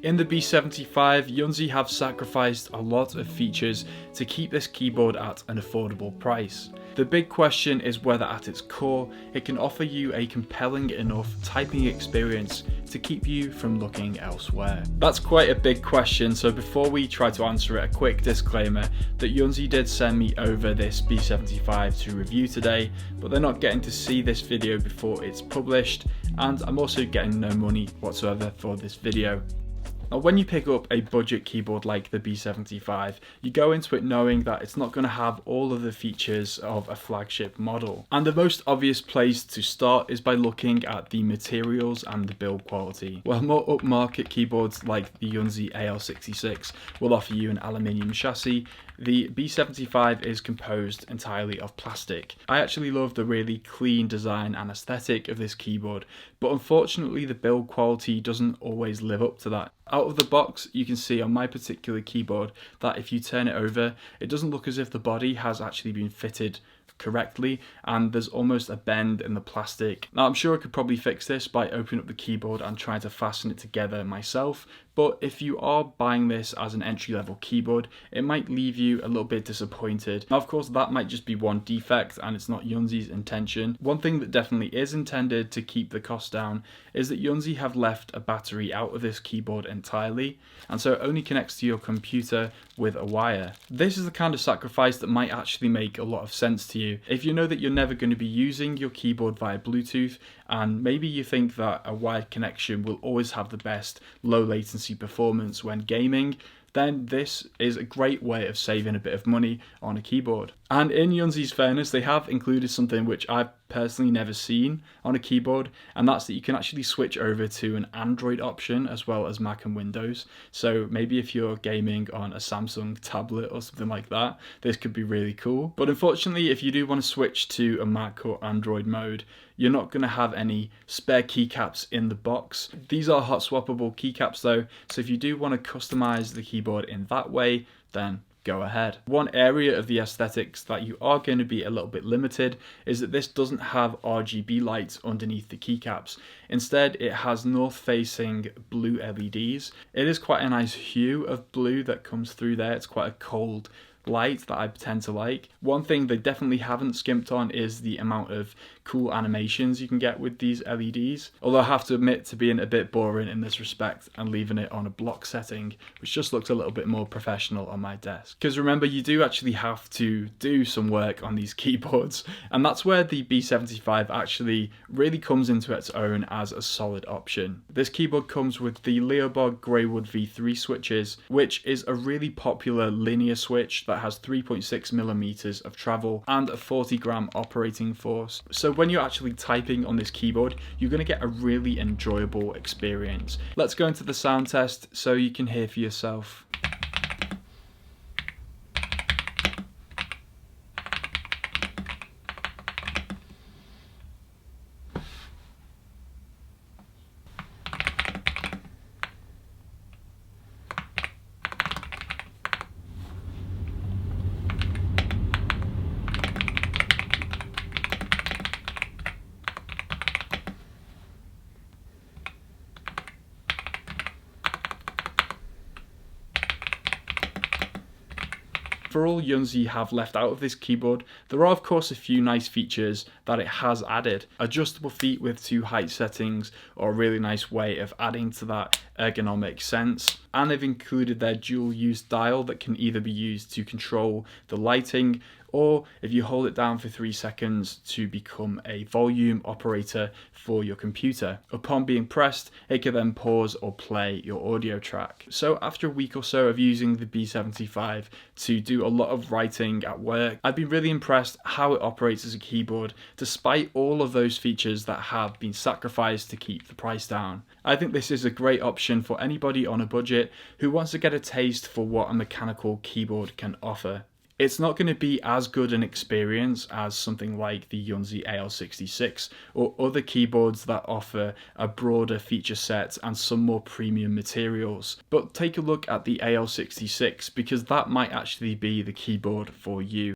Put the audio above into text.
In the B75, Yunzii have sacrificed a lot of features to keep this keyboard at an affordable price. The big question is whether at its core, it can offer you a compelling enough typing experience to keep you from looking elsewhere. That's quite a big question, so before we try to answer it, a quick disclaimer that Yunzii did send me over this B75 to review today, but they're not getting to see this video before it's published, and I'm also getting no money whatsoever for this video. Now, when you pick up a budget keyboard like the B75, you go into it knowing that it's not going to have all of the features of a flagship model. And the most obvious place to start is by looking at the materials and the build quality. While more upmarket keyboards like the Yunzii AL66 will offer you an aluminium chassis, the B75 is composed entirely of plastic. I actually love the really clean design and aesthetic of this keyboard, but unfortunately the build quality doesn't always live up to that. Out of the box, you can see on my particular keyboard that if you turn it over, it doesn't look as if the body has actually been fitted correctly, and there's almost a bend in the plastic. Now, I'm sure I could probably fix this by opening up the keyboard and trying to fasten it together myself, but if you are buying this as an entry-level keyboard, it might leave you a little bit disappointed. Now, of course, that might just be one defect and it's not Yunzii's intention. One thing that definitely is intended to keep the cost down is that Yunzii have left a battery out of this keyboard entirely, and so it only connects to your computer with a wire. This is the kind of sacrifice that might actually make a lot of sense to you. If you know that you're never going to be using your keyboard via Bluetooth, and maybe you think that a wired connection will always have the best low latency performance when gaming, then this is a great way of saving a bit of money on a keyboard. And in Yunzii's fairness, they have included something which I've personally never seen on a keyboard, and that's that you can actually switch over to an Android option as well as Mac and Windows. So maybe if you're gaming on a Samsung tablet or something like that, this could be really cool. But unfortunately, if you do want to switch to a Mac or Android mode, you're not going to have any spare keycaps in the box. These are hot swappable keycaps though, so if you do want to customize the keyboard in that way, then go ahead. One area of the aesthetics that you are going to be a little bit limited is that this doesn't have RGB lights underneath the keycaps. Instead, it has north-facing blue LEDs. It is quite a nice hue of blue that comes through there. It's quite a cold light that I tend to like. One thing they definitely haven't skimped on is the amount of cool animations you can get with these LEDs, although I have to admit to being a bit boring in this respect and leaving it on a block setting, which just looks a little bit more professional on my desk. Because remember, you do actually have to do some work on these keyboards, and that's where the B75 actually really comes into its own as a solid option. This keyboard comes with the Leobog Greywood V3 switches, which is a really popular linear switch that has 3.6 millimeters of travel and a 40-gram operating force. So when you're actually typing on this keyboard, you're going to get a really enjoyable experience. Let's go into the sound test so you can hear for yourself. For all Yunzii have left out of this keyboard, there are of course a few nice features that it has added. Adjustable feet with 2 height settings are a really nice way of adding to that ergonomic sense. And they've included their dual use dial that can either be used to control the lighting, or if you hold it down for 3 seconds to become a volume operator for your computer. Upon being pressed, it can then pause or play your audio track. So after a week or so of using the B75 to do a lot of writing at work, I've been really impressed how it operates as a keyboard, despite all of those features that have been sacrificed to keep the price down. I think this is a great option for anybody on a budget who wants to get a taste for what a mechanical keyboard can offer. It's not going to be as good an experience as something like the Yunzii AL66 or other keyboards that offer a broader feature set and some more premium materials. But take a look at the AL66 because that might actually be the keyboard for you.